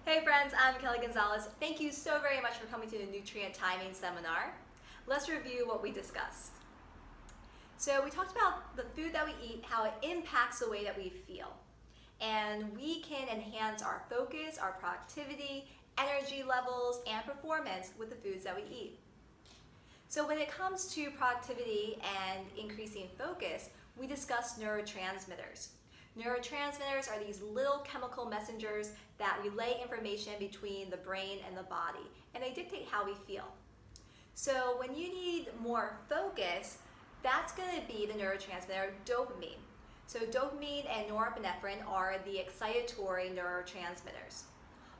Hey friends, I'm Kelly Gonzalez. Thank you so very much for coming to the Nutrient Timing Seminar. Let's review what we discussed. So we talked about the food that we eat, how it impacts the way that we feel. And we can enhance our focus, our productivity, energy levels, and performance with the foods that we eat. So when it comes to productivity and increasing focus, we discussed neurotransmitters. Neurotransmitters are these little chemical messengers that relay information between the brain and the body, and they dictate how we feel. So when you need more focus, that's going to be the neurotransmitter dopamine. So dopamine and norepinephrine are the excitatory neurotransmitters.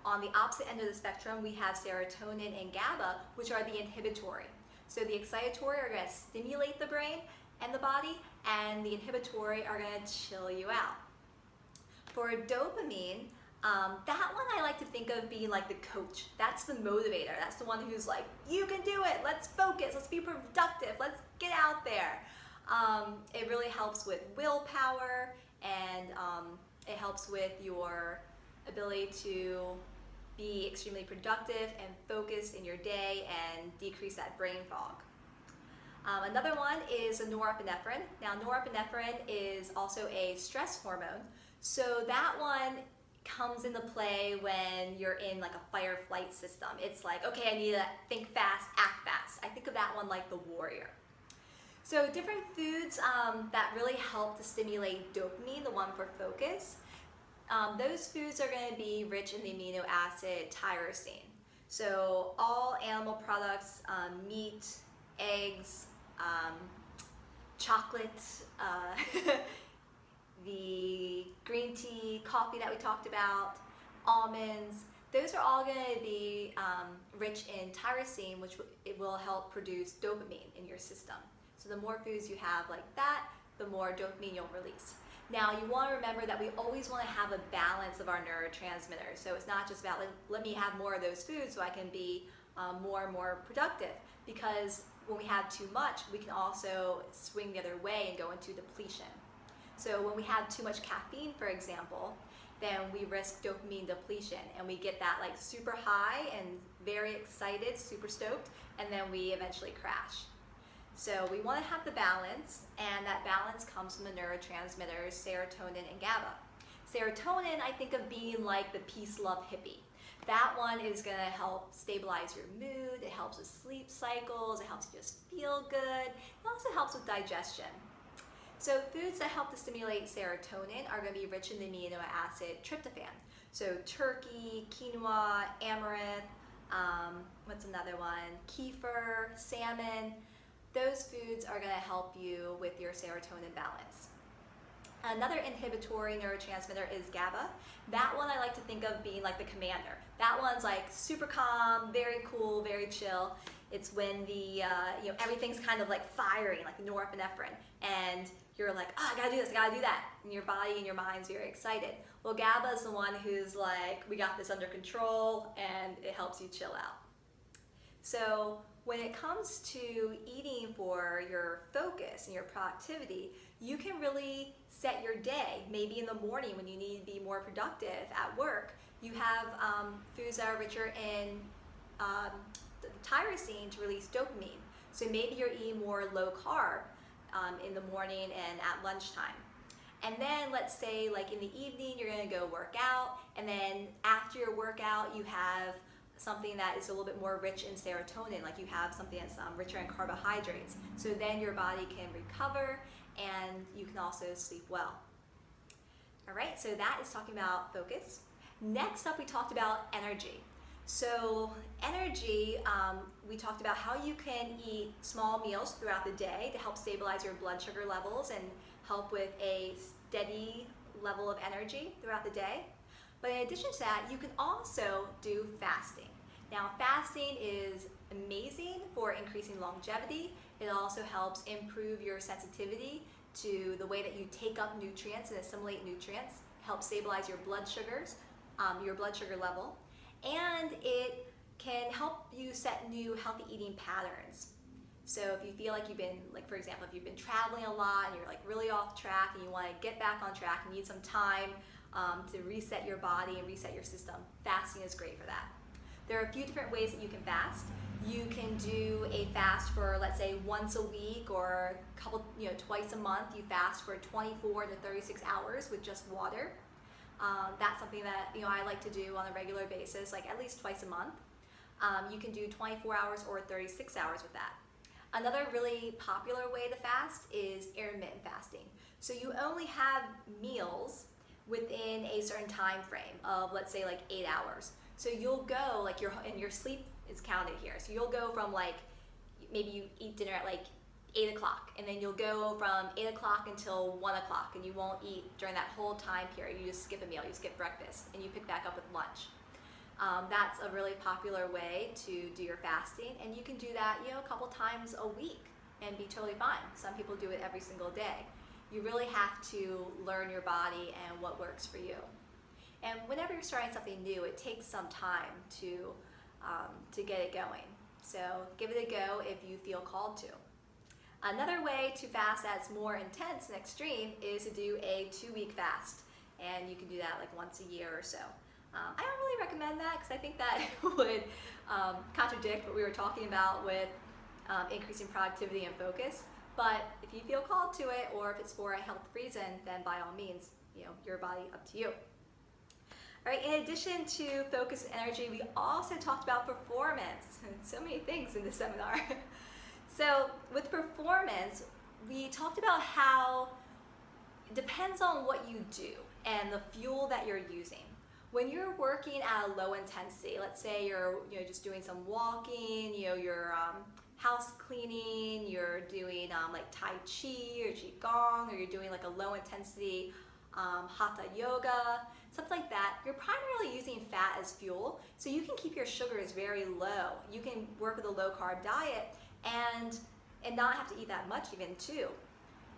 On the opposite end of the spectrum, we have serotonin and GABA, which are the inhibitory. So the excitatory are going to stimulate the brain and the body, and the inhibitory are going to chill you out. For dopamine, that one I like to think of being like the coach. That's the motivator. That's the one who's like, you can do it. Let's focus. Let's be productive. Let's get out there. It really helps with willpower, and it helps with your ability to be extremely productive and focused in your day and decrease that brain fog. Another one is the norepinephrine. Now, norepinephrine is also a stress hormone. So that one comes into play when you're in like a fight or flight system. It's like, okay, I need to think fast, act fast. I think of that one like the warrior. So different foods that really help to stimulate dopamine, the one for focus, those foods are going to be rich in the amino acid tyrosine. So all animal products, meat, eggs, chocolate, the green tea, coffee that we talked about, almonds, those are all going to be rich in tyrosine, which it will help produce dopamine in your system. So the more foods you have like that, the more dopamine you'll release. Now you want to remember that we always want to have a balance of our neurotransmitters. So it's not just about let me have more of those foods so I can be more and more productive, because when we have too much, we can also swing the other way and go into depletion. So when we have too much caffeine, for example, then we risk dopamine depletion, and we get that like super high and very excited, super stoked, and then we eventually crash. So we want to have the balance, and that balance comes from the neurotransmitters serotonin and GABA. Serotonin, I think of being like the peace, love hippie. That one is going to help stabilize your mood. It helps with sleep cycles. It helps you just feel good. It also helps with digestion. So foods that help to stimulate serotonin are going to be rich in the amino acid tryptophan. So turkey, quinoa, amaranth, what's another one? Kefir, salmon. Those foods are going to help you with your serotonin balance. Another inhibitory neurotransmitter is GABA. That one I like to think of being like the commander. That one's like super calm, very cool, very chill. It's when the everything's kind of like firing, like norepinephrine, and you're like, oh, I gotta do this, I gotta do that, and your body and your mind's very excited. Well, GABA is the one who's like, we got this under control, and it helps you chill out. So when it comes to eating for your focus and your productivity, you can really set your day. Maybe in the morning when you need to be more productive at work, you have foods that are richer in tyrosine to release dopamine. So maybe you're eating more low carb in the morning and at lunchtime. And then let's say like in the evening you're going to go work out, and then after your workout you have something that is a little bit more rich in serotonin, like you have something that's richer in carbohydrates. So then your body can recover, and you can also sleep well. All right, so that is talking about focus. Next up, we talked about energy. So energy, we talked about how you can eat small meals throughout the day to help stabilize your blood sugar levels and help with a steady level of energy throughout the day. But in addition to that, you can also do fasting. Now, fasting is amazing for increasing longevity. It also helps improve your sensitivity to the way that you take up nutrients and assimilate nutrients, helps stabilize your blood sugars, your blood sugar level, and it can help you set new healthy eating patterns. So if you feel like you've been, like for example, if you've been traveling a lot and you're like really off track and you want to get back on track and need some time to reset your body and reset your system. Fasting is great for that. There are a few different ways that you can fast. You can do a fast for, let's say, once a week or twice a month. You fast for 24 to 36 hours with just water. That's something that I like to do on a regular basis, like at least twice a month. You can do 24 hours or 36 hours with that. Another really popular way to fast is intermittent fasting. So you only have meals within a certain time frame of, let's say, like 8 hours. So you'll go, like your sleep is counted here. So you'll go from maybe you eat dinner at 8 o'clock, and then you'll go from 8 o'clock until 1 o'clock, and you won't eat during that whole time period. You just skip a meal, you skip breakfast, and you pick back up with lunch. That's a really popular way to do your fasting, and you can do that a couple times a week and be totally fine. Some people do it every single day. You really have to learn your body and what works for you. And whenever you're starting something new, it takes some time to get it going. So give it a go if you feel called to. Another way to fast that's more intense and extreme is to do a 2-week fast, and you can do that once a year or so. I don't really recommend that because I think that would contradict what we were talking about with increasing productivity and focus. But if you feel called to it, or if it's for a health reason, then by all means, your body, up to you. All right, in addition to focus and energy, we also talked about performance, and so many things in this seminar. So with performance, we talked about how it depends on what you do and the fuel that you're using. When you're working at a low intensity, let's say you're just doing some walking, you're house cleaning, you're doing like Tai Chi or Qigong, or you're doing a low intensity Hatha yoga, something like that, you're primarily using fat as fuel, so you can keep your sugars very low. You can work with a low carb diet and not have to eat that much even too.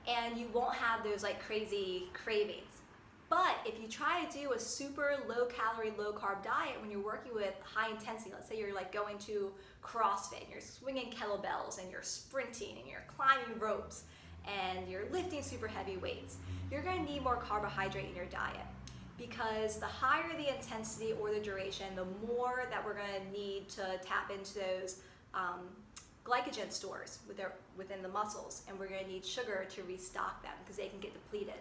And you won't have those crazy cravings. But if you try to do a super low calorie, low carb diet when you're working with high intensity, let's say you're going to CrossFit, and you're swinging kettlebells, and you're sprinting, and you're climbing ropes, and you're lifting super heavy weights, you're going to need more carbohydrate in your diet. Because the higher the intensity or the duration, the more that we're going to need to tap into those glycogen stores within the muscles, and we're going to need sugar to restock them because they can get depleted.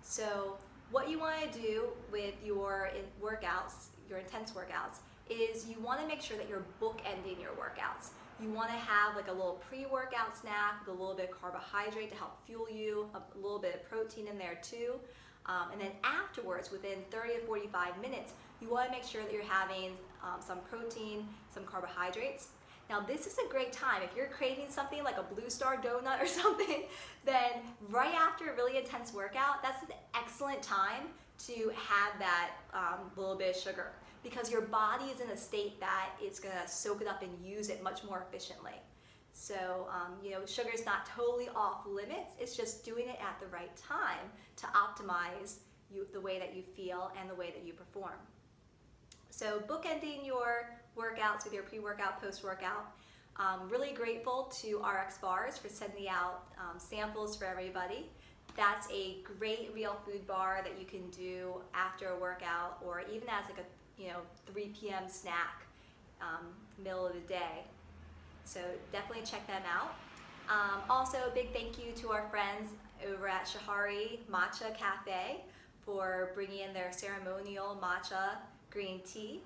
So what you want to do with your workouts, your intense workouts, is you want to make sure that you're bookending your workouts. You want to have a little pre-workout snack with a little bit of carbohydrate to help fuel you, a little bit of protein in there too. And then afterwards, within 30 to 45 minutes, you want to make sure that you're having some protein, some carbohydrates. Now this is a great time. If you're craving something like a Blue Star donut or something, then right after a really intense workout, that's an excellent time to have that little bit of sugar, because your body is in a state that it's going to soak it up and use it much more efficiently. So sugar is not totally off limits. It's just doing it at the right time to optimize the way that you feel and the way that you perform. So bookending your workouts with your pre-workout, post-workout. Really grateful to RX Bars for sending out samples for everybody. That's a great real food bar that you can do after a workout, or even as a 3 p.m. snack, middle of the day. So definitely check them out. Also, a big thank you to our friends over at Shahari Matcha Cafe for bringing in their ceremonial matcha green tea.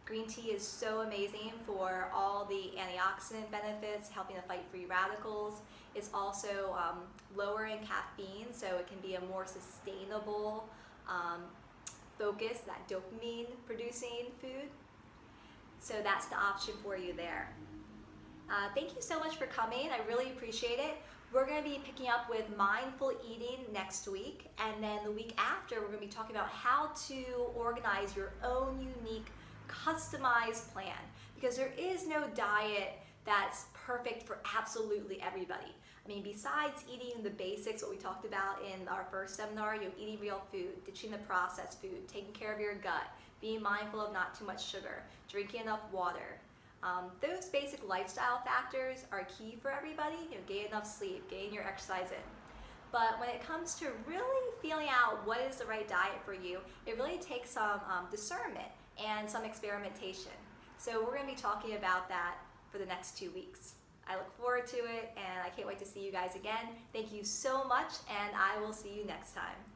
Green tea is so amazing for all the antioxidant benefits, helping to fight free radicals. It's also lower in caffeine, so it can be a more sustainable focus, that dopamine producing food. So that's the option for you there. Thank you so much for coming. I really appreciate it. We're going to be picking up with mindful eating next week, and then the week after we're going to be talking about how to organize your own unique customized plan, because there is no diet that's perfect for absolutely everybody. I mean, besides eating the basics, what we talked about in our first seminar, eating real food, ditching the processed food, taking care of your gut, being mindful of not too much sugar, drinking enough water. Those basic lifestyle factors are key for everybody. Get enough sleep, getting your exercise in. But when it comes to really feeling out what is the right diet for you, it really takes some discernment and some experimentation. So we're going to be talking about that for the next 2 weeks. I look forward to it, and I can't wait to see you guys again. Thank you so much, and I will see you next time.